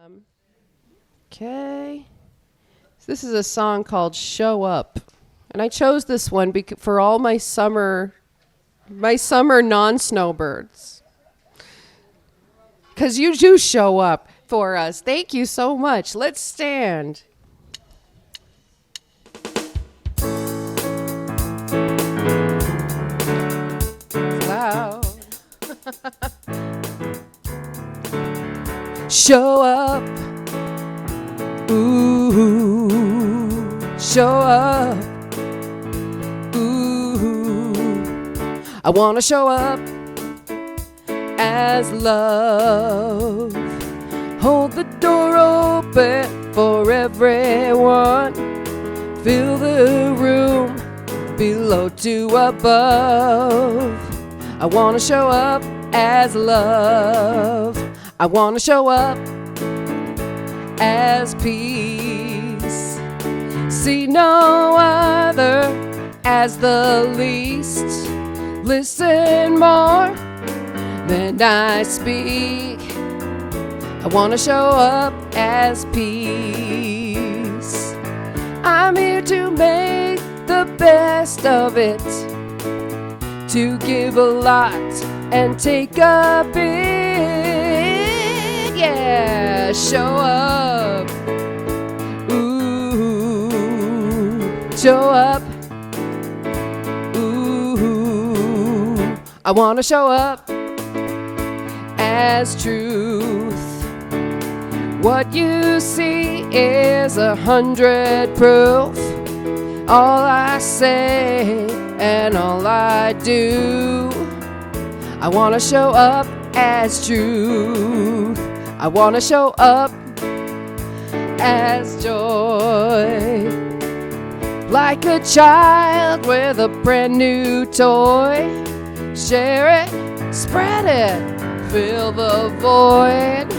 Um, okay. This is a song called Show Up. And I chose this one for all my summer non-snowbirds. Because you do show up for us. Thank you so much. Let's stand. Loud. Show up. Ooh, show up. Ooh, I want to show up as love. Hold the door open for everyone. Fill the room below to above. I want to show up as love. I want to show up as peace. See no other as the least. Listen more than I speak. I want to show up as peace. I'm here to make the best of it, to give a lot and take a bit. Yeah, show up. Ooh, show up. Ooh, I want to show up as truth. What you see is 100 proof. All I say and all I do. I want to show up as truth. I want to show up as joy. Like a child with a brand new toy. Share it, spread it, fill the void.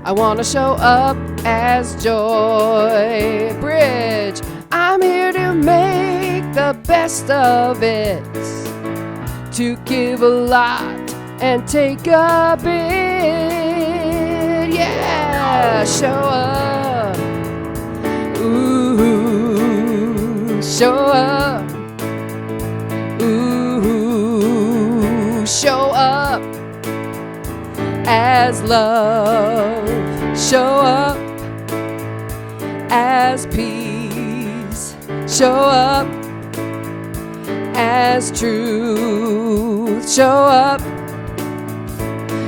I want to show up as joy. Bridge, I'm here to make the best of it, to give a lot and take a bit. Yeah, show up. Ooh, show up. Ooh, show up as love. Show up as peace. Show up as truth. Show up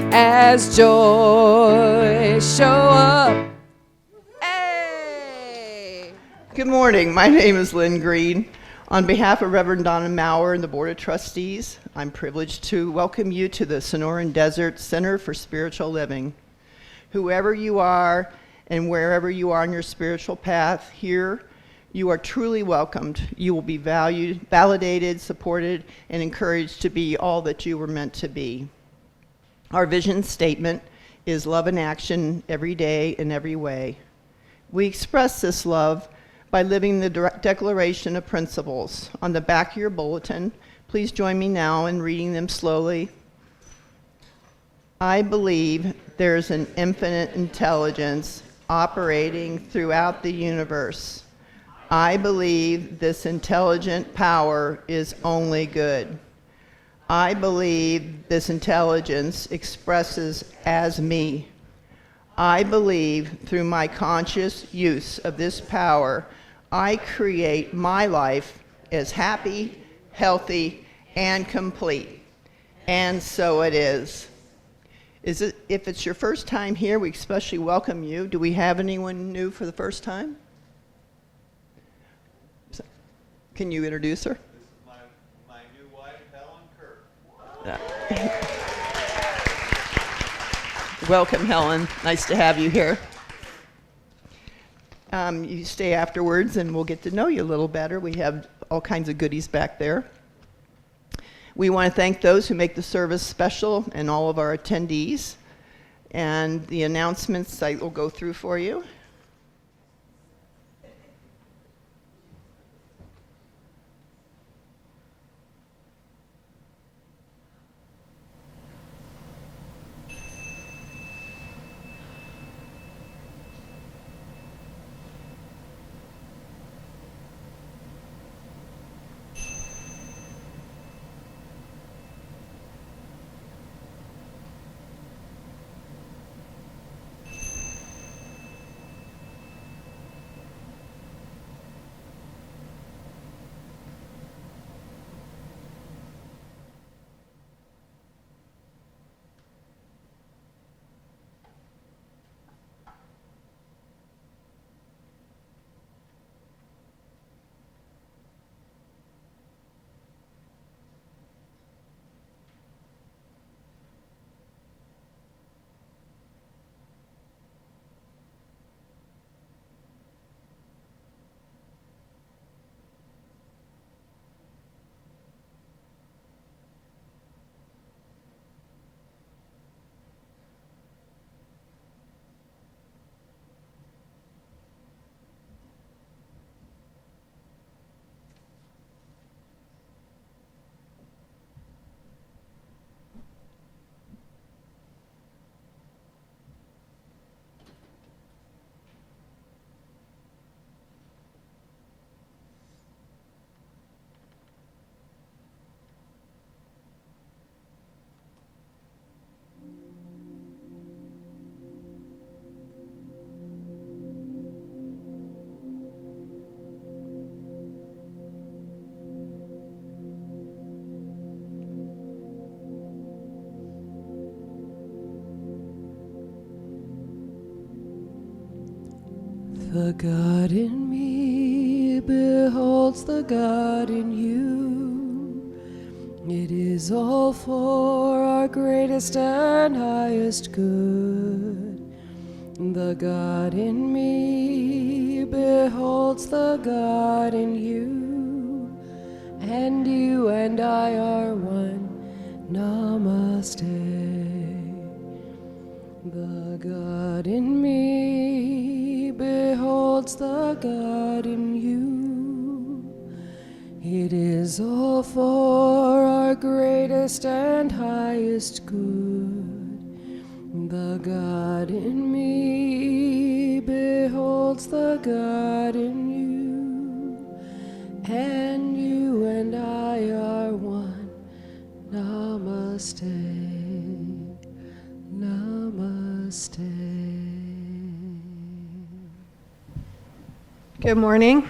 as joy. Show up. Hey! Good morning. My name is Lynn Green. On behalf of Reverend Donna Maurer and the Board of Trustees, I'm privileged to welcome you to the Sonoran Desert Center for Spiritual Living. Whoever you are and wherever you are on your spiritual path, here you are truly welcomed. You will be valued, validated, supported, and encouraged to be all that you were meant to be. Our vision statement is love in action every day in every way. We express this love by living the Declaration of Principles. On the back of your bulletin, please join me now in reading them slowly. I believe there's an infinite intelligence operating throughout the universe. I believe this intelligent power is only good. I believe this intelligence expresses as me. I believe through my conscious use of this power, I create my life as happy, healthy, and complete. And so it is. If it's your first time here, we especially welcome you. Do we have anyone new for the first time? Can you introduce her? This is my new wife, Helen Kerr. Welcome, Helen. Nice to have you here. You stay afterwards and we'll get to know you a little better. We have all kinds of goodies back there. We want to thank those who make the service special and all of our attendees. And the announcements I will go through for you. The God in me beholds the God in you. It is all for our greatest and highest good. The God in me beholds the God in you, and you and I are one. Namaste. The God in me beholds the God in you. It is all for our greatest and highest good. The God in me beholds the God in you, and you and I are one. Namaste. Namaste. Good morning.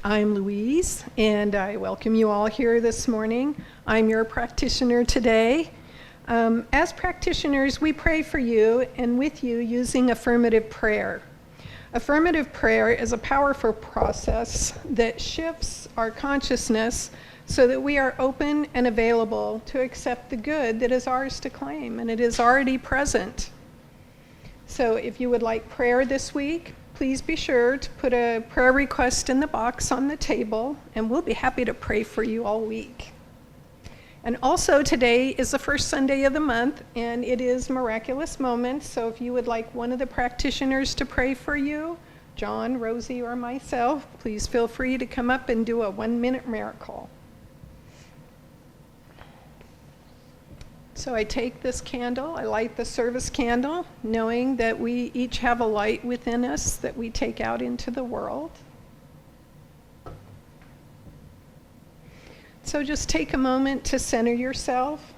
I'm Louise, and I welcome you all here this morning. I'm your practitioner today. As practitioners, we pray for you and with you using affirmative prayer. Affirmative prayer is a powerful process that shifts our consciousness so that we are open and available to accept the good that is ours to claim, and it is already present. So if you would like prayer this week, please be sure to put a prayer request in the box on the table, and we'll be happy to pray for you all week. And also today is the first Sunday of the month, and it is Miraculous Moments, so if you would like one of the practitioners to pray for you, John, Rosie, or myself, please feel free to come up and do a 1-minute miracle. So I take this candle, I light the service candle, knowing that we each have a light within us that we take out into the world. So just take a moment to center yourself,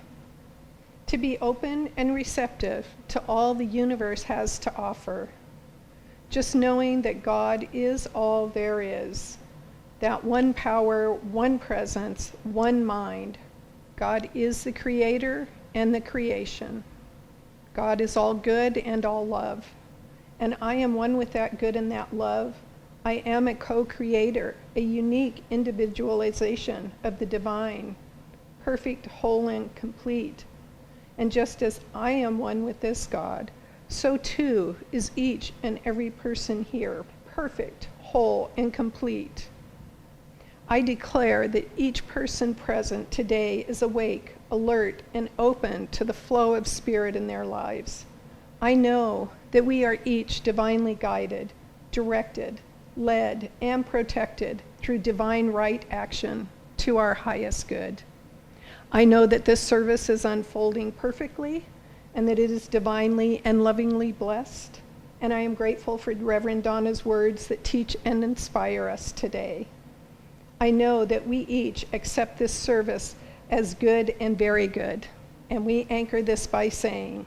to be open and receptive to all the universe has to offer. Just knowing that God is all there is, that one power, one presence, one mind. God is the creator and the creation. God is all good and all love. And I am one with that good and that love. I am a co-creator, a unique individualization of the divine, perfect, whole, and complete. And just as I am one with this God, so too is each and every person here, perfect, whole, and complete. I declare that each person present today is awake, alert, and open to the flow of spirit in their lives. I know that we are each divinely guided, directed, led, and protected through divine right action to our highest good. I know that this service is unfolding perfectly and that it is divinely and lovingly blessed, and I am grateful for Reverend Donna's words that teach and inspire us today. I know that we each accept this service as good and very good, and we anchor this by saying,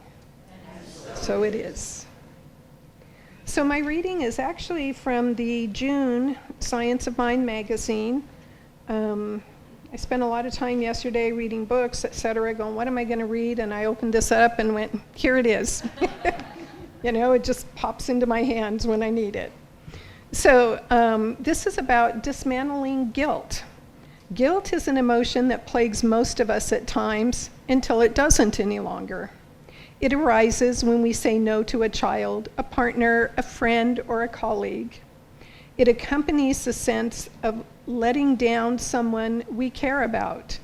so it is. So my reading is actually from the June Science of Mind magazine. I spent a lot of time yesterday reading books, etc., going, what am I going to read? And I opened this up and went, here it is. You know, it just pops into my hands when I need it. So this is about dismantling guilt. Guilt is an emotion that plagues most of us at times until it doesn't any longer. It arises when we say no to a child, a partner, a friend, or a colleague. It accompanies the sense of letting down someone we care about.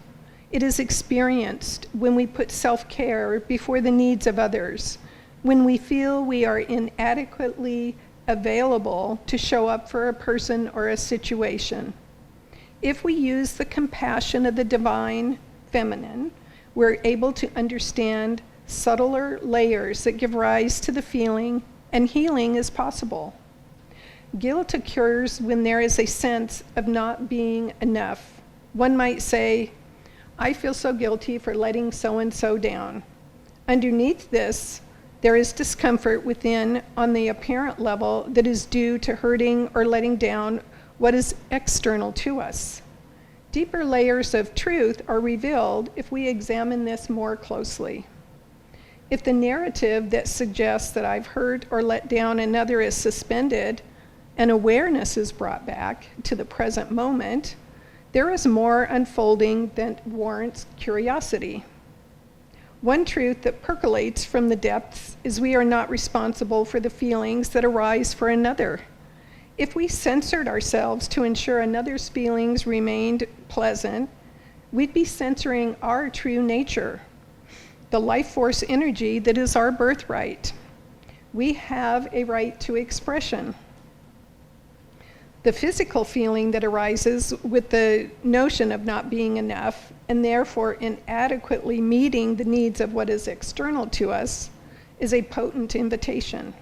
It is experienced when we put self-care before the needs of others, when we feel we are inadequately available to show up for a person or a situation. If we use the compassion of the divine feminine, we're able to understand subtler layers that give rise to the feeling, and healing is possible. Guilt occurs when there is a sense of not being enough. One might say, I feel so guilty for letting so-and-so down. Underneath this, there is discomfort within on the apparent level that is due to hurting or letting down what is external to us. Deeper layers of truth are revealed if we examine this more closely. If the narrative that suggests that I've hurt or let down another is suspended and awareness is brought back to the present moment, there is more unfolding than warrants curiosity. One truth that percolates from the depths is we are not responsible for the feelings that arise for another. If we censored ourselves to ensure another's feelings remained pleasant, we'd be censoring our true nature, the life force energy that is our birthright. We have a right to expression. The physical feeling that arises with the notion of not being enough and therefore inadequately meeting the needs of what is external to us is a potent invitation.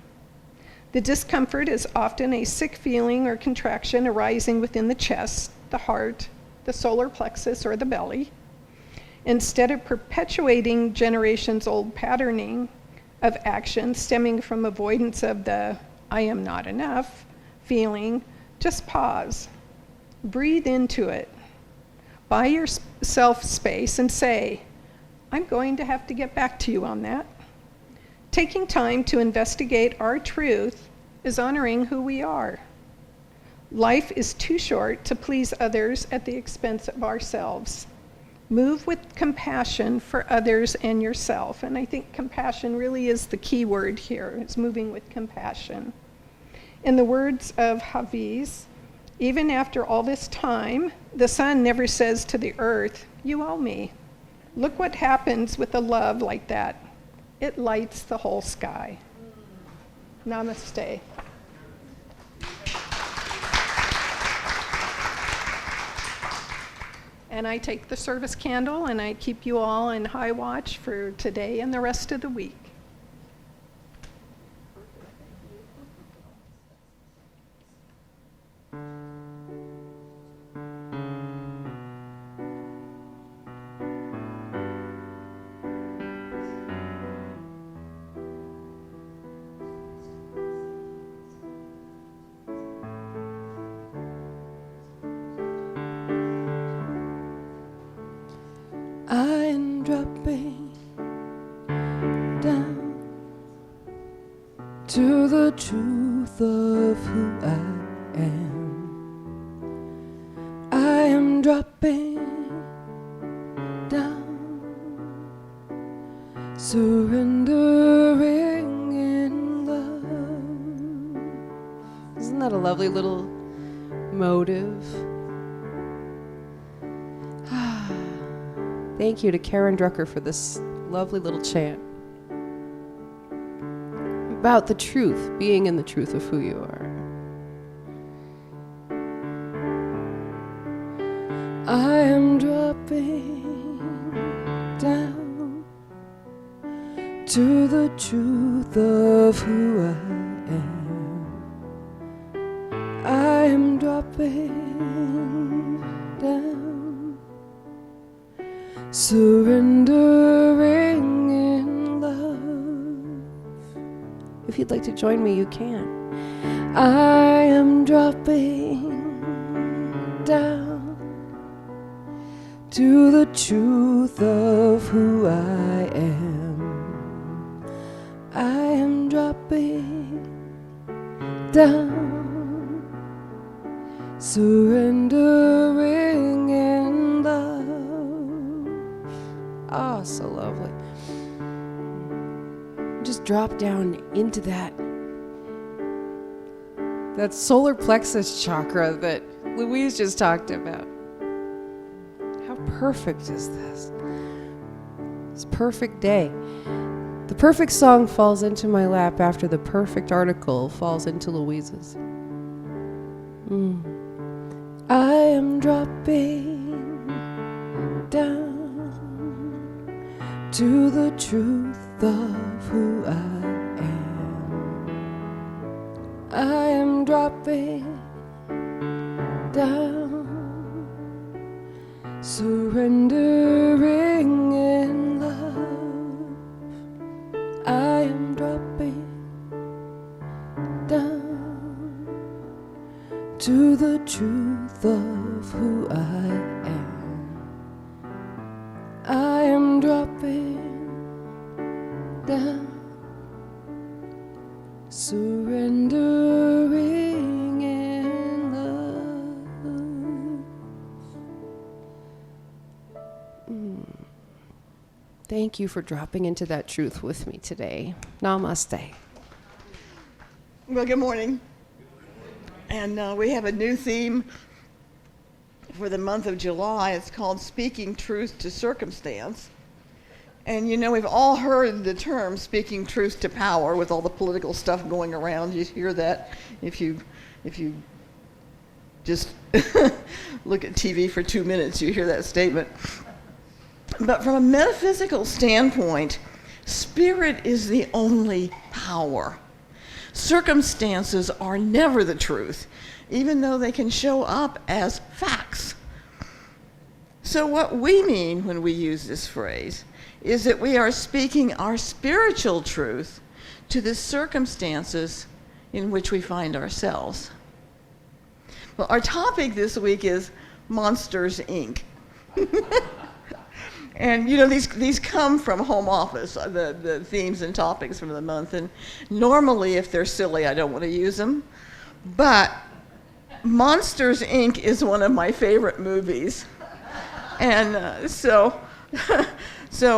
The discomfort is often a sick feeling or contraction arising within the chest, the heart, the solar plexus, or the belly. Instead of perpetuating generations-old patterning of action stemming from avoidance of the "I am not enough" feeling, just pause, breathe into it, buy yourself space and say, "I'm going to have to get back to you on that." Taking time to investigate our truth is honoring who we are. Life is too short to please others at the expense of ourselves. Move with compassion for others and yourself. And I think compassion really is the key word here. It's moving with compassion. In the words of Hafiz, even after all this time, the sun never says to the earth, "You owe me." Look what happens with a love like that. It lights the whole sky. Namaste. And I take the service candle and I keep you all in high watch for today and the rest of the week. I'm dropping down to the truth of who I am. I am dropping down, surrendering in love. Isn't that a lovely little motive? Thank you to Karen Drucker for this lovely little chant about the truth, being in the truth of who you are. I am dropping down to the truth of who I am. I am dropping down, surrendering in love. If you'd like to join me, you can. I am dropping down to the truth of who I am. I am dropping down, surrendering in love. Ah, so lovely. Just drop down into that solar plexus chakra that Louise just talked about. How perfect is this? This perfect day. The perfect song falls into my lap after the perfect article falls into Louise's. I am dropping down to the truth of who I am. I am dropping down, surrendering in love. I am dropping down to the truth of who I am. I am dropping down, surrendering in love. Thank you for dropping into that truth with me today. Namaste. Well, good morning. And we have a new theme for the month of July. It's called Speaking Truth to Circumstance. And you know, we've all heard the term speaking truth to power with all the political stuff going around. You hear that if you just look at TV for 2 minutes, you hear that statement. But from a metaphysical standpoint, spirit is the only power. Circumstances are never the truth, even though they can show up as facts. So what we mean when we use this phrase is that we are speaking our spiritual truth to the circumstances in which we find ourselves. Well, our topic this week is Monsters, Inc. And you know, these come from home office, the themes and topics from the month. And normally, if they're silly, I don't want to use them. But Monsters, Inc. is one of my favorite movies. And so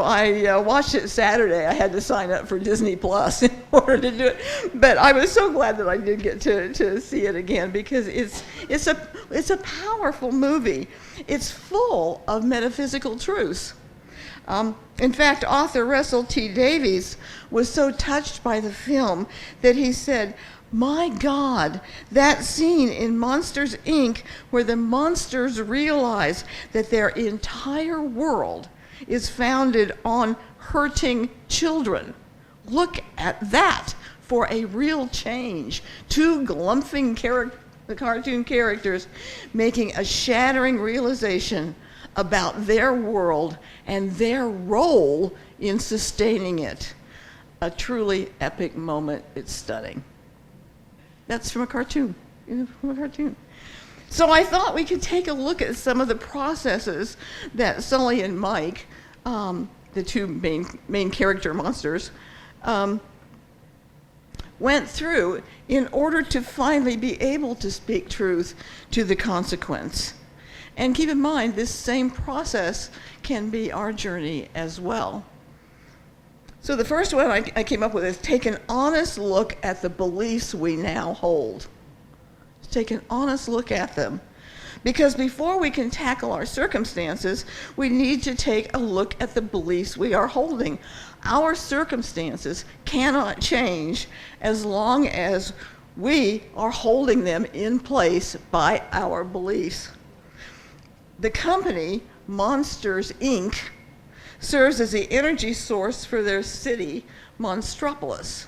I watched it Saturday. I had to sign up for Disney Plus in order to do it. But I was so glad that I did get to see it again, because it's a powerful movie. It's full of metaphysical truths. In fact, author Russell T. Davies was so touched by the film that he said, "My God, that scene in Monsters, Inc., where the monsters realize that their entire world is founded on hurting children. Look at that for a real change. Two glumphing cartoon characters making a shattering realization about their world and their role in sustaining it. A truly epic moment. It's stunning." That's from a cartoon. From a cartoon. So I thought we could take a look at some of the processes that Sully and Mike, the two main character monsters, went through in order to finally be able to speak truth to the consequence. And keep in mind, this same process can be our journey as well. So the first one I came up with is take an honest look at the beliefs we now hold. Take an honest look at them. Because before we can tackle our circumstances, we need to take a look at the beliefs we are holding. Our circumstances cannot change as long as we are holding them in place by our beliefs. The company, Monsters, Inc., serves as the energy source for their city, Monstropolis.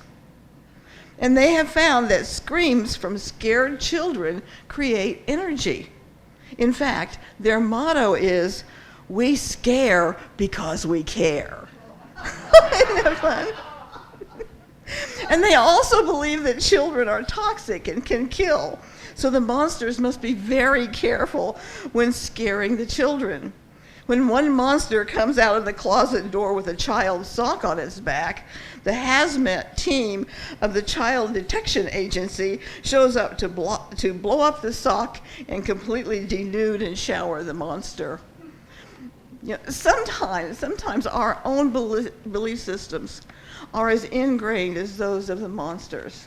And they have found that screams from scared children create energy. In fact, their motto is, "We scare because we care." Isn't that fun? And they also believe that children are toxic and can kill. So the monsters must be very careful when scaring the children. When one monster comes out of the closet door with a child's sock on its back, the hazmat team of the Child Detection Agency shows up to blow up the sock and completely denude and shower the monster. You know, sometimes our own belief systems are as ingrained as those of the monsters.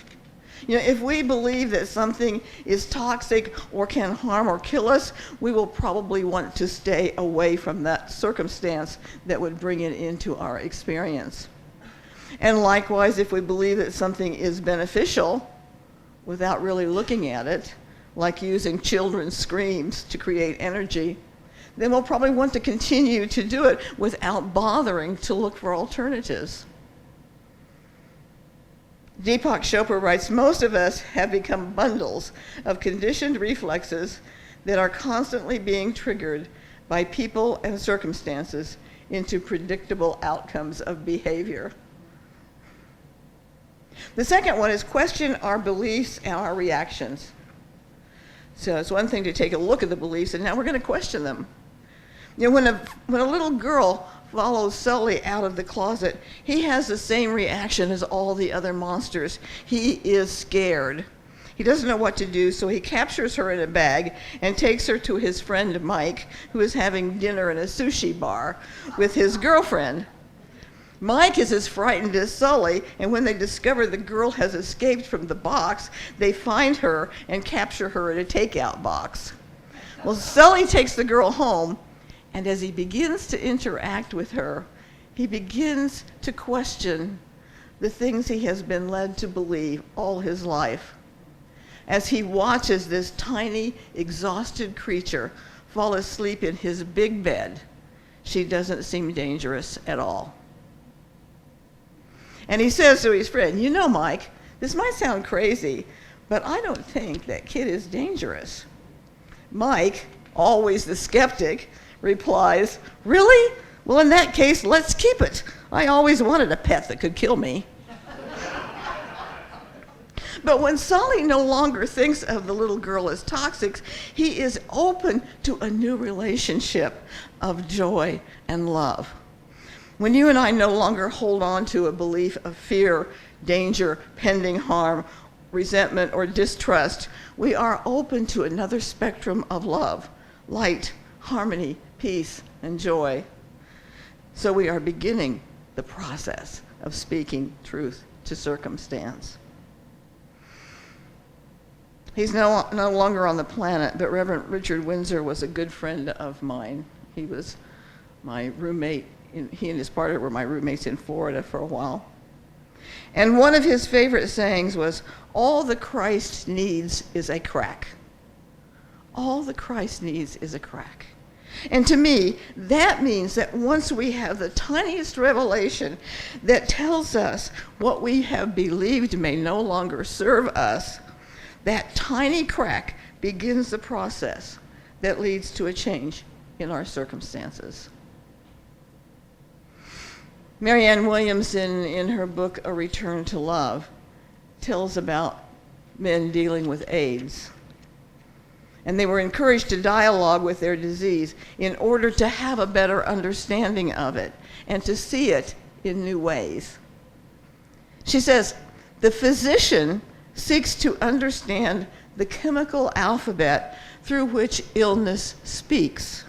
You know, if we believe that something is toxic or can harm or kill us, we will probably want to stay away from that circumstance that would bring it into our experience. And likewise, if we believe that something is beneficial without really looking at it, like using children's screams to create energy, then we'll probably want to continue to do it without bothering to look for alternatives. Deepak Chopra writes, "Most of us have become bundles of conditioned reflexes that are constantly being triggered by people and circumstances into predictable outcomes of behavior." The second one is question our beliefs and our reactions. So it's one thing to take a look at the beliefs, and now we're going to question them. You know, when a little girl follows Sully out of the closet, he has the same reaction as all the other monsters. He is scared. He doesn't know what to do, so he captures her in a bag and takes her to his friend Mike, who is having dinner in a sushi bar with his girlfriend. Mike is as frightened as Sully, and when they discover the girl has escaped from the box, they find her and capture her in a takeout box. Well, Sully takes the girl home, and as he begins to interact with her, he begins to question the things he has been led to believe all his life. As he watches this tiny, exhausted creature fall asleep in his big bed, she doesn't seem dangerous at all. And he says to his friend, "You know, Mike, this might sound crazy, but I don't think that kid is dangerous." Mike, always the skeptic, replies, "Really? Well, in that case, let's keep it. I always wanted a pet that could kill me." But when Sully no longer thinks of the little girl as toxic, he is open to a new relationship of joy and love. When you and I no longer hold on to a belief of fear, danger, pending harm, resentment, or distrust, we are open to another spectrum of love, light, harmony, peace, and joy. So we are beginning the process of speaking truth to circumstance. He's no longer on the planet, but Reverend Richard Windsor was a good friend of mine. He was my roommate. He and his partner were my roommates in Florida for a while. And one of his favorite sayings was, "All the Christ needs is a crack." All the Christ needs is a crack. And to me, that means that once we have the tiniest revelation that tells us what we have believed may no longer serve us, that tiny crack begins the process that leads to a change in our circumstances. Marianne Williamson, in her book, A Return to Love, tells about men dealing with AIDS. And they were encouraged to dialogue with their disease in order to have a better understanding of it and to see it in new ways. She says, "The physician seeks to understand the chemical alphabet through which illness speaks.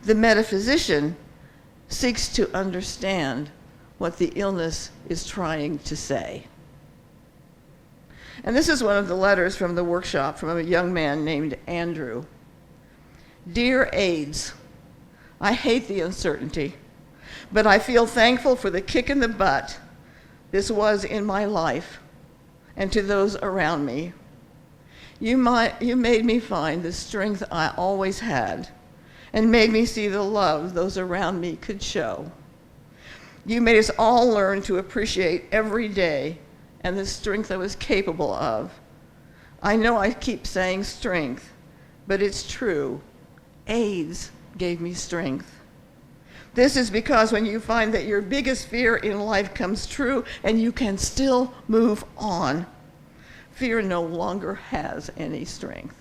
The metaphysician seeks to understand what the illness is trying to say." And this is one of the letters from the workshop from a young man named Andrew. "Dear AIDS, I hate the uncertainty, but I feel thankful for the kick in the butt this was in my life and to those around me. You made me find the strength I always had and made me see the love those around me could show. You made us all learn to appreciate every day and the strength I was capable of. I know I keep saying strength, but it's true. AIDS gave me strength. This is because when you find that your biggest fear in life comes true and you can still move on, fear no longer has any strength.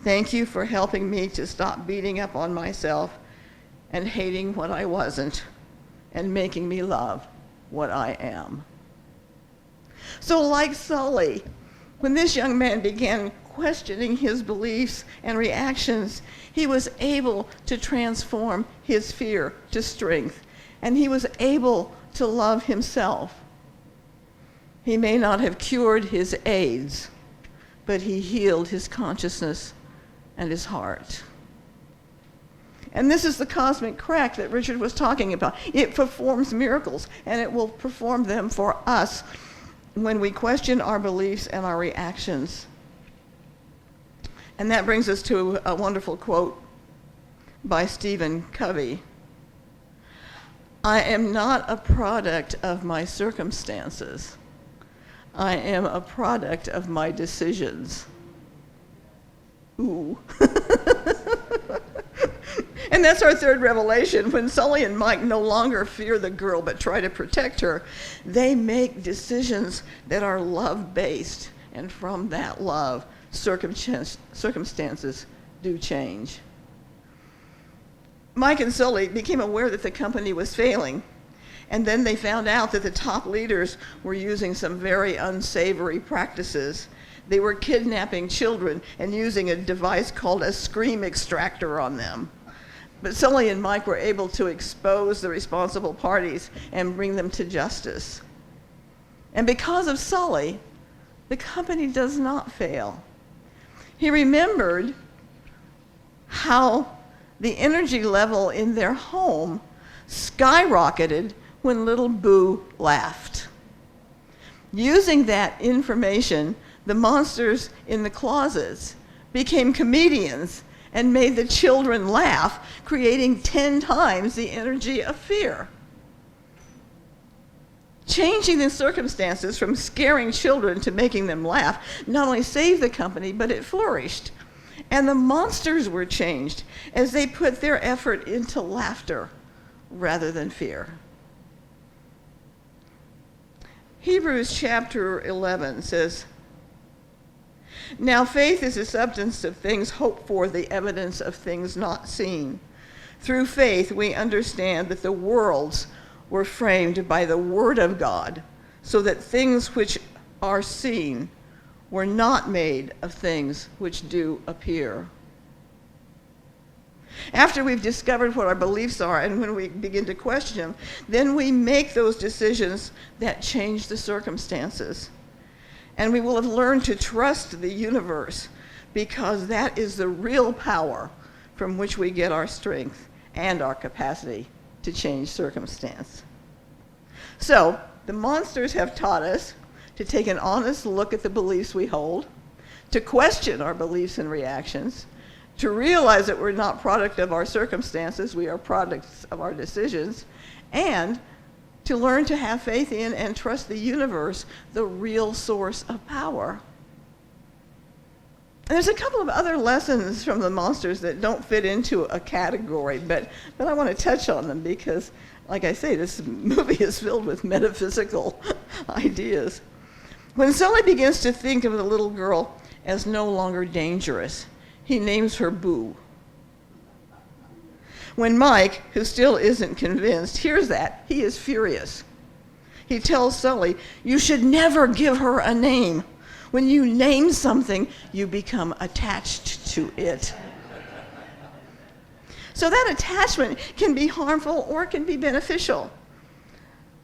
Thank you for helping me to stop beating up on myself and hating what I wasn't and making me love what I am." So like Sully, when this young man began questioning his beliefs and reactions, he was able to transform his fear to strength, and he was able to love himself. He may not have cured his AIDS, but he healed his consciousness and his heart. And this is the cosmic crack that Richard was talking about. It performs miracles, and it will perform them for us when we question our beliefs and our reactions. And that brings us to a wonderful quote by Stephen Covey. "I am not a product of my circumstances. I am a product of my decisions." Ooh. And that's our third revelation. When Sully and Mike no longer fear the girl but try to protect her, they make decisions that are love-based. And from that love, circumstances do change. Mike and Sully became aware that the company was failing. And then they found out that the top leaders were using some very unsavory practices. They were kidnapping children and using a device called a scream extractor on them. But Sully and Mike were able to expose the responsible parties and bring them to justice. And because of Sully, the company does not fail. He remembered how the energy level in their home skyrocketed when little Boo laughed. Using that information, the monsters in the closets became comedians and made the children laugh, creating 10 times the energy of fear. Changing the circumstances from scaring children to making them laugh not only saved the company, but it flourished. And the monsters were changed as they put their effort into laughter rather than fear. Hebrews chapter 11 says, "Now faith is the substance of things hoped for, the evidence of things not seen. Through faith we understand that the worlds were framed by the word of God, so that things which are seen were not made of things which do appear." After we've discovered what our beliefs are and when we begin to question them, then we make those decisions that change the circumstances. And we will have learned to trust the universe, because that is the real power from which we get our strength and our capacity to change circumstance. So, the monsters have taught us to take an honest look at the beliefs we hold, to question our beliefs and reactions, to realize that we're not product of our circumstances, we are products of our decisions, and to learn to have faith in and trust the universe, the real source of power. And there's a couple of other lessons from the monsters that don't fit into a category, but I want to touch on them because, like I say, this movie is filled with metaphysical ideas. When Sully begins to think of the little girl as no longer dangerous, he names her Boo. When Mike, who still isn't convinced, hears that, he is furious. He tells Sully, "You should never give her a name. When you name something, you become attached to it." So that attachment can be harmful or it can be beneficial.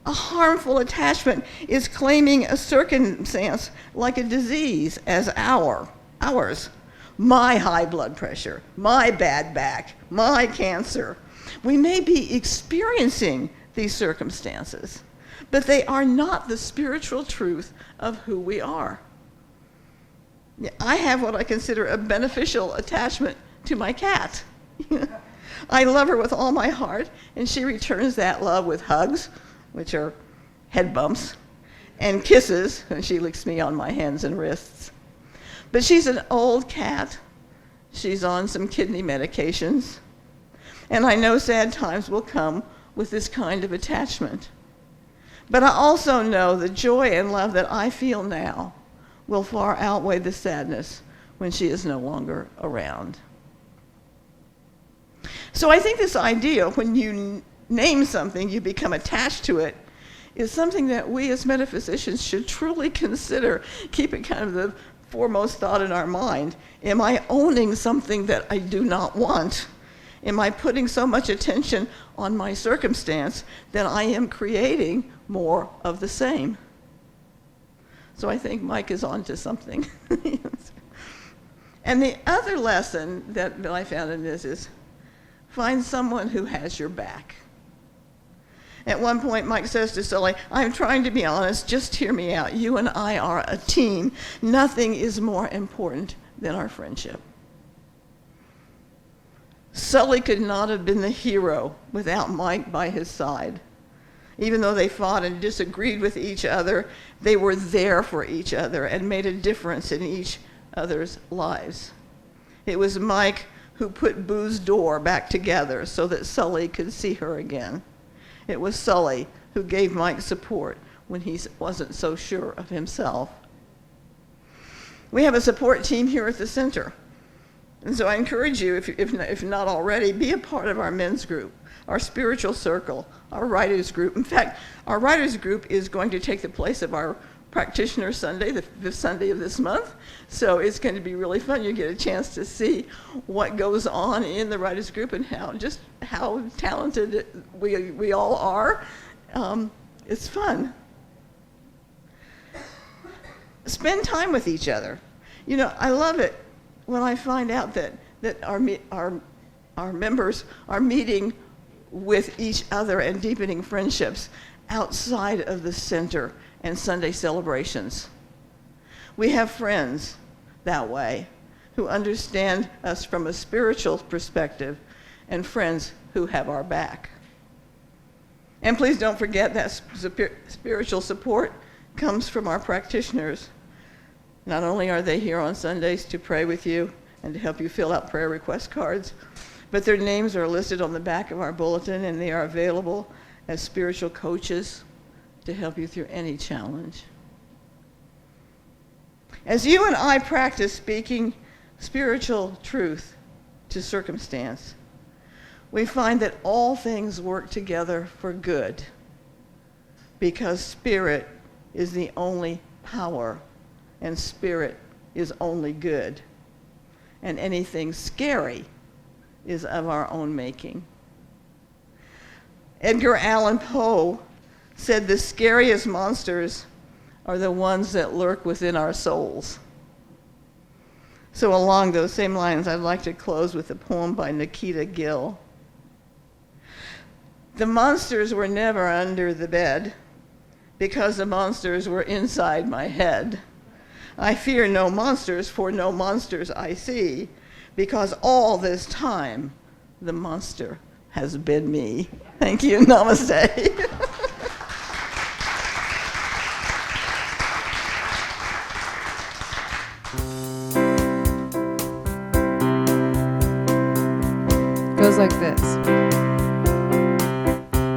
A harmful attachment is claiming a circumstance like a disease as ours. My high blood pressure, my bad back, my cancer. We may be experiencing these circumstances, but they are not the spiritual truth of who we are. I have what I consider a beneficial attachment to my cat. I love her with all my heart, and she returns that love with hugs, which are head bumps, and kisses, and she licks me on my hands and wrists. But she's an old cat. She's on some kidney medications. And I know sad times will come with this kind of attachment. But I also know the joy and love that I feel now will far outweigh the sadness when she is no longer around. So I think this idea, when you name something, you become attached to it, is something that we as metaphysicians should truly consider, keeping kind of the foremost thought in our mind. Am I owning something that I do not want? Am I putting so much attention on my circumstance that I am creating more of the same? So I think Mike is on to something. And the other lesson that I found in this is find someone who has your back. At one point, Mike says to Sully, "I'm trying to be honest, just hear me out. You and I are a team. Nothing is more important than our friendship." Sully could not have been the hero without Mike by his side. Even though they fought and disagreed with each other, they were there for each other and made a difference in each other's lives. It was Mike who put Boo's door back together so that Sully could see her again. It was Sully who gave Mike support when he wasn't so sure of himself. We have a support team here at the center. And so I encourage you, if not already, be a part of our men's group, our spiritual circle, our writers group. In fact, our writers group is going to take the place of our practitioner Sunday, the Sunday of this month. So it's going to be really fun. You get a chance to see what goes on in the writers group and how talented we all are. It's fun. Spend time with each other. You know, I love it when I find out that our members are meeting with each other and deepening friendships outside of the center and Sunday celebrations. We have friends that way who understand us from a spiritual perspective and friends who have our back. And please don't forget that spiritual support comes from our practitioners. Not only are they here on Sundays to pray with you and to help you fill out prayer request cards, but their names are listed on the back of our bulletin, and they are available as spiritual coaches to help you through any challenge. As you and I practice speaking spiritual truth to circumstance, we find that all things work together for good, because spirit is the only power, and spirit is only good, and anything scary is of our own making. Edgar Allan Poe said the scariest monsters are the ones that lurk within our souls. So along those same lines, I'd like to close with a poem by Nikita Gill. The monsters were never under the bed, because the monsters were inside my head. I fear no monsters, for no monsters I see, because all this time the monster has been me. Thank you. Namaste. Goes like this.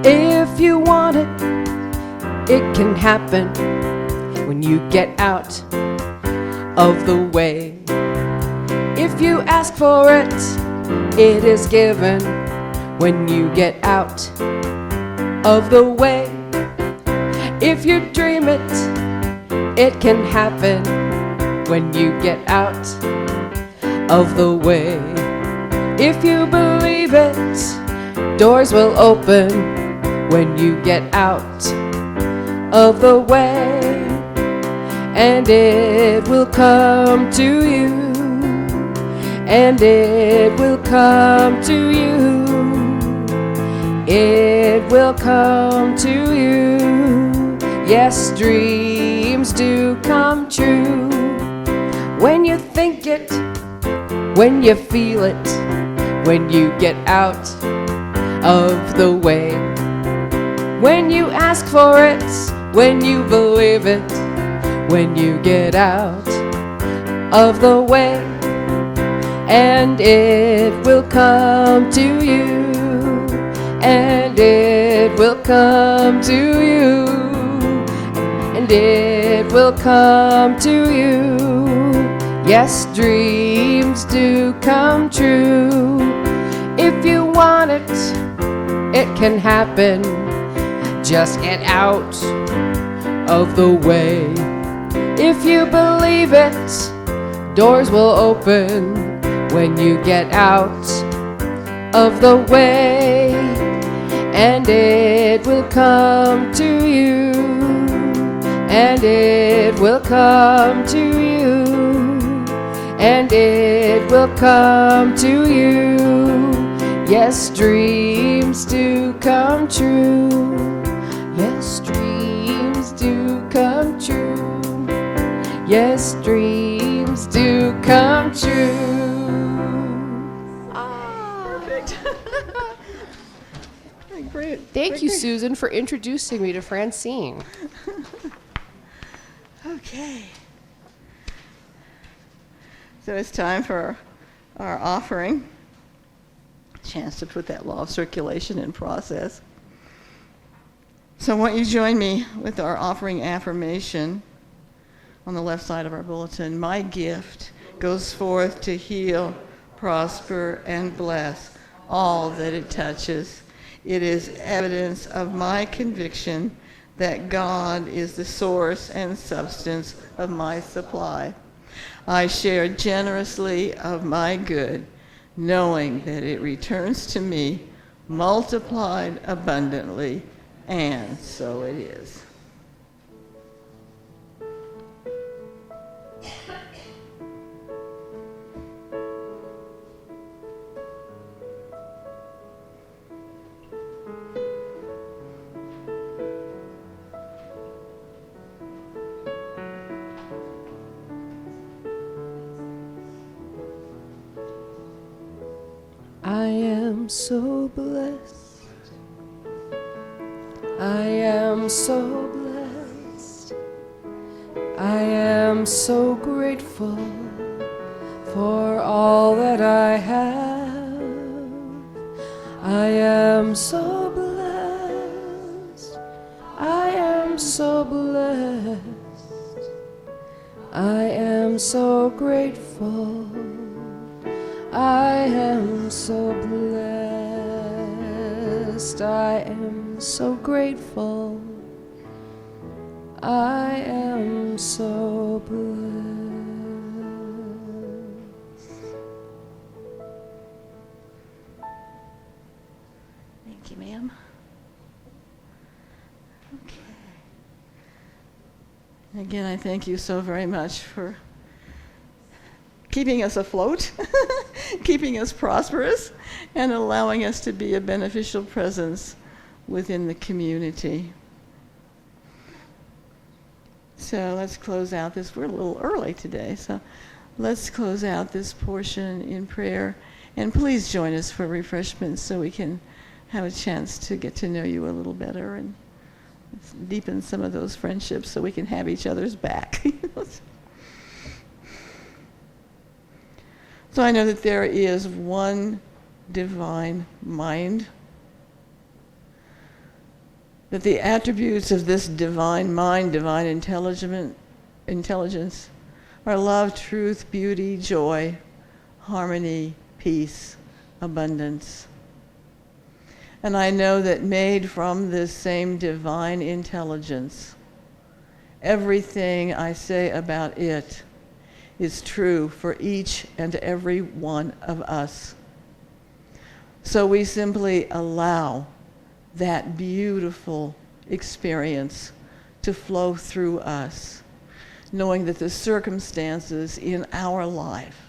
If you want it, it can happen when you get out of the way. If you ask for it, it is given when you get out of the way. If you dream it, it can happen when you get out of the way. If you believe it, doors will open when you get out of the way. And it will come to you, and it will come to you, it will come to you. Yes, dreams do come true. When you think it, when you feel it, when you get out of the way. When you ask for it, when you believe it, when you get out of the way. And it will come to you, and it will come to you, and it will come to you. Yes, dreams do come true. If you want it, it can happen. Just get out of the way. If you believe it, doors will open when you get out of the way. And it will come to you, and it will come to you, and it will come to you. Yes, dreams do come true. Yes, dreams do come true. Yes, dreams do come true. Perfect. Great. Thank you, Susan, for introducing me to Francine. Okay. So it's time for our offering. Chance to put that law of circulation in process. So why don't you join me with our offering affirmation on the left side of our bulletin. My gift goes forth to heal, prosper, and bless all that it touches. It is evidence of my conviction that God is the source and substance of my supply. I share generously of my good, knowing that it returns to me multiplied abundantly, and so it is. I am so blessed. I am so blessed. I am so grateful for all that I have. I am so blessed. I am so blessed. I am so grateful. I am so blessed. I am so grateful. I am so blessed. Thank you, ma'am. Okay. Again, I thank you so very much for keeping us afloat, keeping us prosperous, and allowing us to be a beneficial presence within the community. So let's close out this. We're a little early today, so let's close out this portion in prayer. And please join us for refreshments so we can have a chance to get to know you a little better and deepen some of those friendships so we can have each other's back. So I know that there is one divine mind, that the attributes of this divine mind, divine intelligence, are love, truth, beauty, joy, harmony, peace, abundance. And I know that made from this same divine intelligence, everything I say about it is true for each and every one of us. So we simply allow that beautiful experience to flow through us, knowing that the circumstances in our life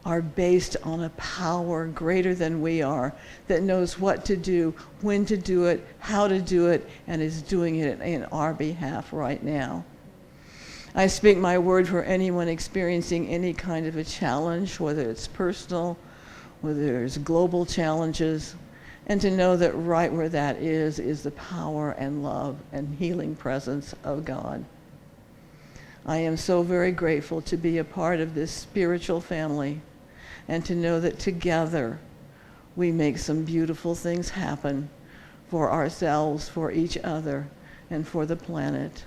are based on a power greater than we are, that knows what to do, when to do it, how to do it, and is doing it in our behalf right now. I speak my word for anyone experiencing any kind of a challenge, whether it's personal, whether there's global challenges, and to know that right where that is the power and love and healing presence of God. I am so very grateful to be a part of this spiritual family and to know that together we make some beautiful things happen for ourselves, for each other, and for the planet.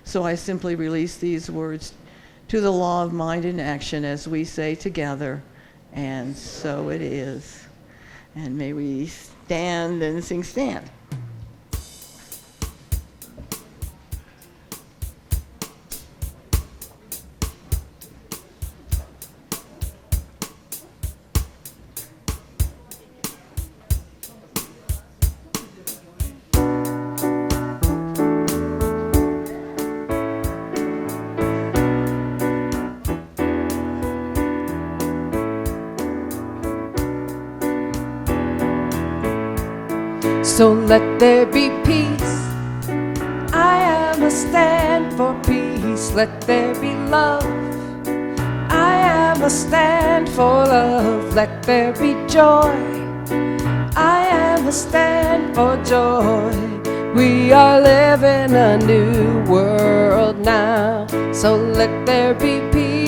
So I simply release these words to the law of mind in action as we say together, and so it is. And may we stand and sing Stand. So let there be peace. I am a stand for peace. Let there be love. I am a stand for love. Let there be joy. I am a stand for joy. We are living a new world now. So let there be peace.